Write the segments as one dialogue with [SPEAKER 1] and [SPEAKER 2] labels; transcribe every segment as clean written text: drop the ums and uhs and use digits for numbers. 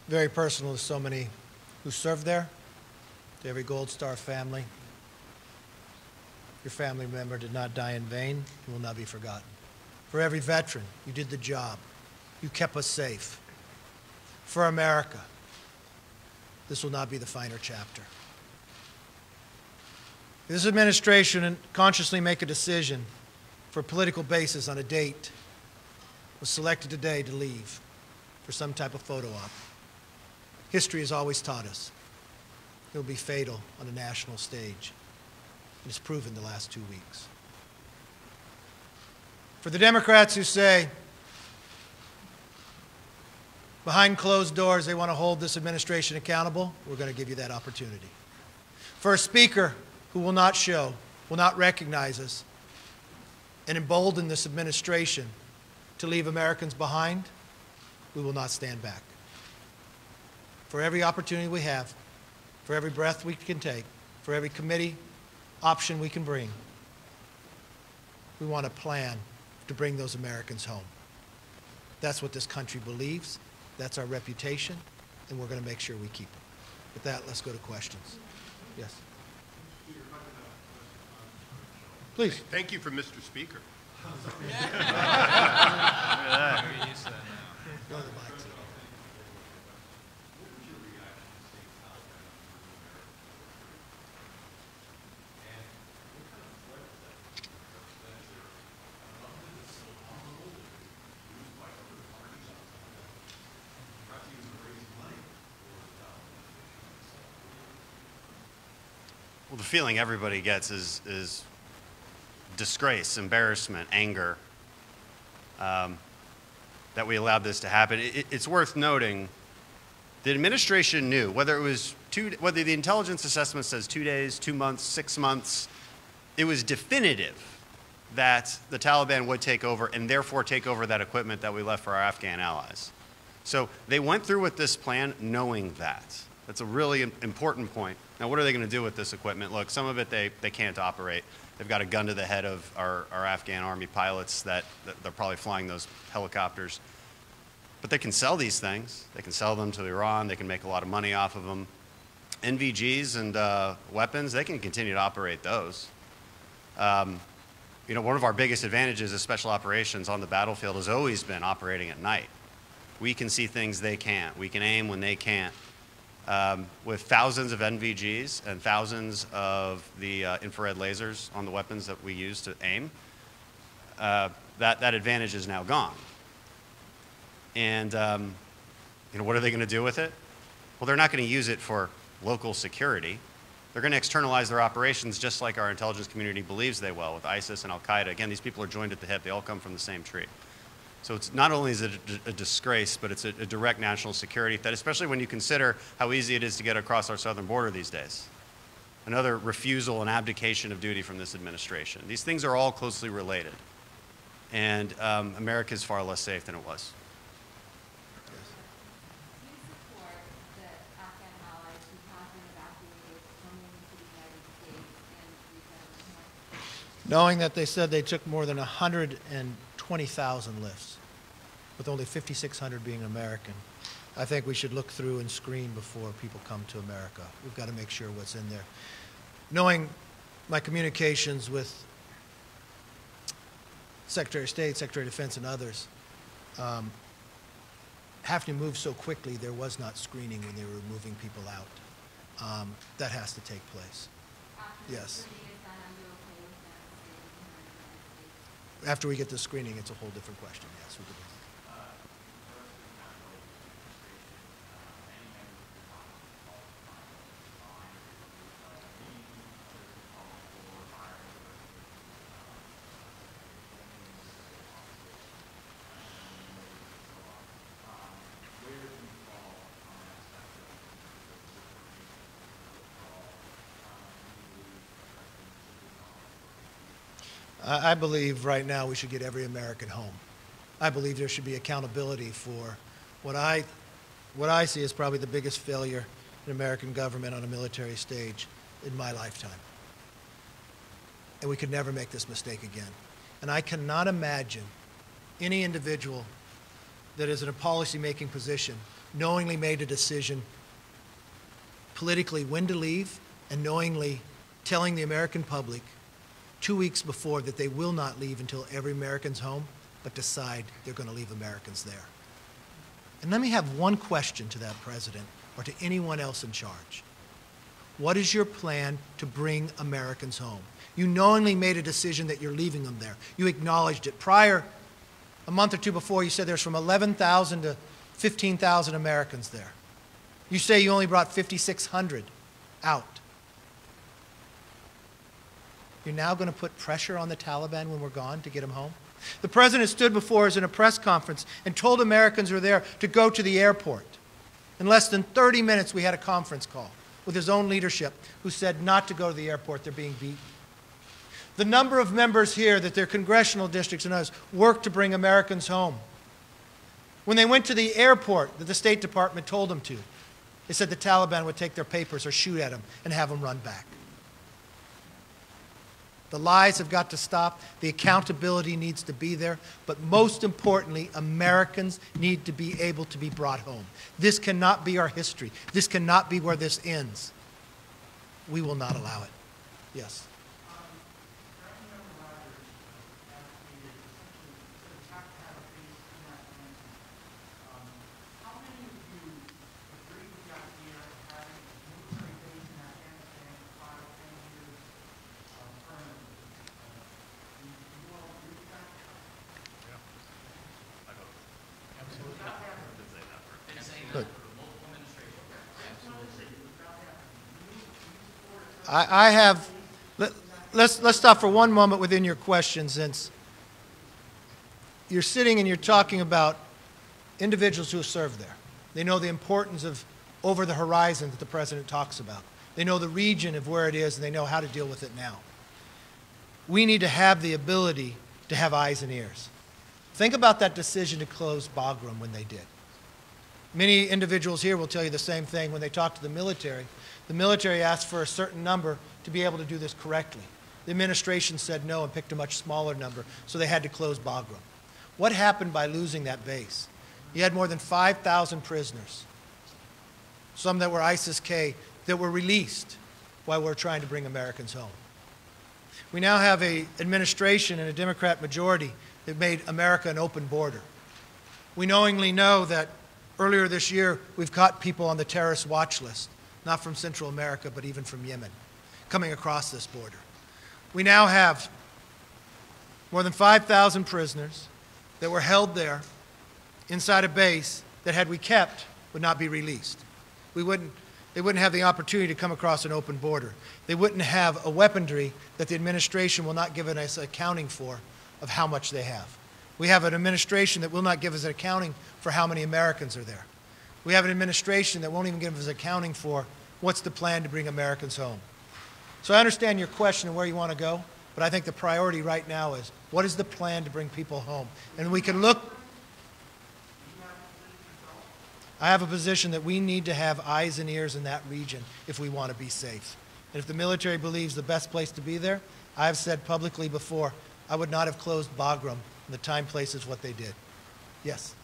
[SPEAKER 1] very personal to so many who served there, to every Gold Star family. Your family member did not die in vain. You will not be forgotten. For every veteran, you did the job. You kept us safe. For America, this will not be the final chapter. This administration consciously make a decision for a political basis on a date was selected today to leave for some type of photo op. History has always taught us it will be fatal on a national stage. And it's proven the last 2 weeks. For the Democrats who say behind closed doors they want to hold this administration accountable, we're going to give you that opportunity. For a speaker who will not show, will not recognize us, and embolden this administration to leave Americans behind, we will not stand back. For every opportunity we have, for every breath we can take, for every committee option we can bring, we want a plan to bring those Americans home. That's what this country believes. That's our reputation, and we're going to make sure we keep it. With that, let's go to questions. Yes. Please.
[SPEAKER 2] Thank you for Mr. Speaker.
[SPEAKER 3] Well, the feeling everybody gets is disgrace, embarrassment, anger that we allowed this to happen. It's worth noting the administration knew, whether the intelligence assessment says 2 days, 2 months, 6 months, it was definitive that the Taliban would take over and therefore take over that equipment that we left for our Afghan allies. So they went through with this plan knowing that. That's a really important point. Now, what are they going to do with this equipment? Look, some of it they can't operate. They've got a gun to the head of our Afghan Army pilots that they're probably flying those helicopters. But they can sell these things. They can sell them to Iran. They can make a lot of money off of them. NVGs and weapons, they can continue to operate those. You know, one of our biggest advantages as special operations on the battlefield has always been operating at night. We can see things they can't. We can aim when they can't. With thousands of NVGs and thousands of the infrared lasers on the weapons that we use to aim, that advantage is now gone. And you know, what are they going to do with it? Well, they're not going to use it for local security. They're going to externalize their operations just like our intelligence community believes they will with ISIS and Al-Qaeda. Again, these people are joined at the hip. They all come from the same tree. So it's not only is it a disgrace, but it's a direct national security threat, especially when you consider how easy it is to get across our southern border these days. Another refusal and abdication of duty from this administration. These things are all closely related. And America is far less safe than it was.
[SPEAKER 1] Knowing that they said they took more than 120,000 lifts, with only 5,600 being American, I think we should look through and screen before people come to America. We've got to make sure what's in there. Knowing my communications with Secretary of State, Secretary of Defense, and others, having to move so quickly, there was not screening when they were moving people out. That has to take place. Yes. After we get the screening, it's a whole different question. Yes, we can. I believe right now we should get every American home. I believe there should be accountability for what I see as probably the biggest failure in American government on a military stage in my lifetime. And we could never make this mistake again. And I cannot imagine any individual that is in a policy-making position knowingly made a decision politically when to leave and knowingly telling the American public 2 weeks before that they will not leave until every American's home, but decide they're going to leave Americans there. And let me have one question to that president or to anyone else in charge. What is your plan to bring Americans home? You knowingly made a decision that you're leaving them there. You acknowledged it. Prior, a month or two before, you said there's from 11,000 to 15,000 Americans there. You say you only brought 5,600 out. You're now going to put pressure on the Taliban when we're gone to get them home? The president stood before us in a press conference and told Americans who were there to go to the airport. In less than 30 minutes, we had a conference call with his own leadership who said not to go to the airport, they're being beaten. The number of members here that their congressional districts and others worked to bring Americans home. When they went to the airport that the State Department told them to, they said the Taliban would take their papers or shoot at them and have them run back. The lies have got to stop. The accountability needs to be there. But most importantly, Americans need to be able to be brought home. This cannot be our history. This cannot be where this ends. We will not allow it. Yes. I have, let's stop for one moment within your question, since you're sitting and you're talking about individuals who have served there. They know the importance of over the horizon that the president talks about. They know the region of where it is, and they know how to deal with it now. We need to have the ability to have eyes and ears. Think about that decision to close Bagram when they did. Many individuals here will tell you the same thing when they talk to the military. The military asked for a certain number to be able to do this correctly. The administration said no and picked a much smaller number, so they had to close Bagram. What happened by losing that base? You had more than 5,000 prisoners, some that were ISIS-K, that were released while we're trying to bring Americans home. We now have an administration and a Democrat majority that made America an open border. We knowingly know that earlier this year, we've caught people on the terrorist watch list, not from Central America, but even from Yemen, coming across this border. We now have more than 5,000 prisoners that were held there inside a base that, had we kept, would not be released. They wouldn't have the opportunity to come across an open border. They wouldn't have a weaponry that the administration will not give us accounting for of how much they have. We have an administration that will not give us an accounting for how many Americans are there. We have an administration that won't even give us accounting for what's the plan to bring Americans home. So I understand your question and where you want to go, but I think the priority right now is, what is the plan to bring people home? And we can look. I have a position that we need to have eyes and ears in that region if we want to be safe. And if the military believes the best place to be there, I have said publicly before, I would not have closed Bagram. And the time, place is what they did. Yes?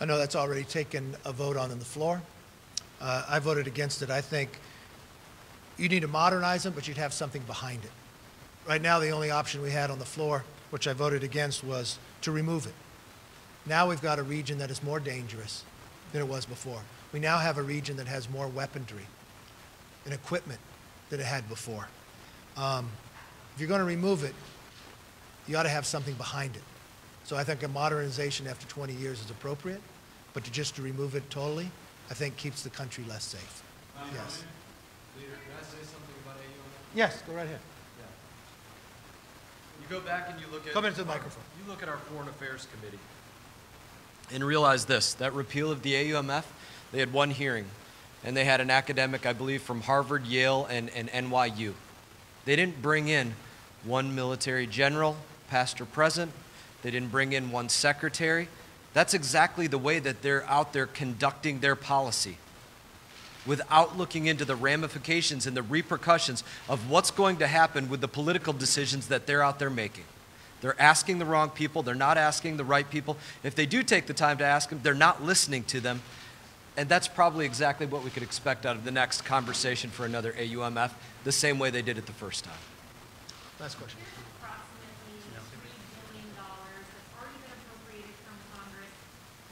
[SPEAKER 1] I know that's already taken a vote on the floor. I voted against it. I think you need to modernize them, but you'd have something behind it. Right now, the only option we had on the floor, which I voted against, was to remove it. Now we've got a region that is more dangerous than it was before. We now have a region that has more weaponry and equipment than it had before. If you're going to remove it, you ought to have something behind it. So I think a modernization after 20 years is appropriate, but to remove it totally, I think keeps the country less safe. Yes.
[SPEAKER 2] Leader, can I say something about AUMF?
[SPEAKER 1] Yes, go right ahead.
[SPEAKER 2] Yeah. You go back and you look at...
[SPEAKER 1] Come into the microphone.
[SPEAKER 2] You look at our Foreign Affairs Committee and realize this, that repeal of the AUMF, they had one hearing.
[SPEAKER 4] and they had an academic, I believe, from Harvard, Yale, and NYU. They didn't bring in one military general, past or present. They didn't bring in one secretary. That's exactly the way that they're out there conducting their policy, without looking into the ramifications and the repercussions of what's going to happen with the political decisions that they're out there making. They're asking the wrong people. They're not asking the right people. If they do take the time to ask them, they're not listening to them. And that's probably exactly what we could expect out of the next conversation for another AUMF, the same way they did it the first time.
[SPEAKER 1] Last question.
[SPEAKER 5] There's approximately $3 billion that's already been appropriated from Congress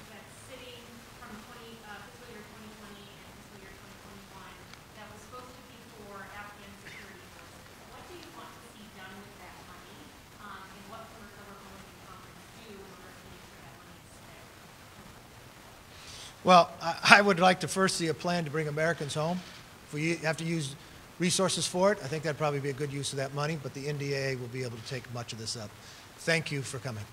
[SPEAKER 5] that's sitting from fiscal year 2020 and fiscal year 2021 that was supposed to be for Afghan security forces. What do you want to see done with that money, and what can Republicans in Congress do in order to make sure that money is spent?
[SPEAKER 1] Well, I would like to first see a plan to bring Americans home. If we have to use resources for it, I think that'd probably be a good use of that money, but the NDAA will be able to take much of this up. Thank you for coming.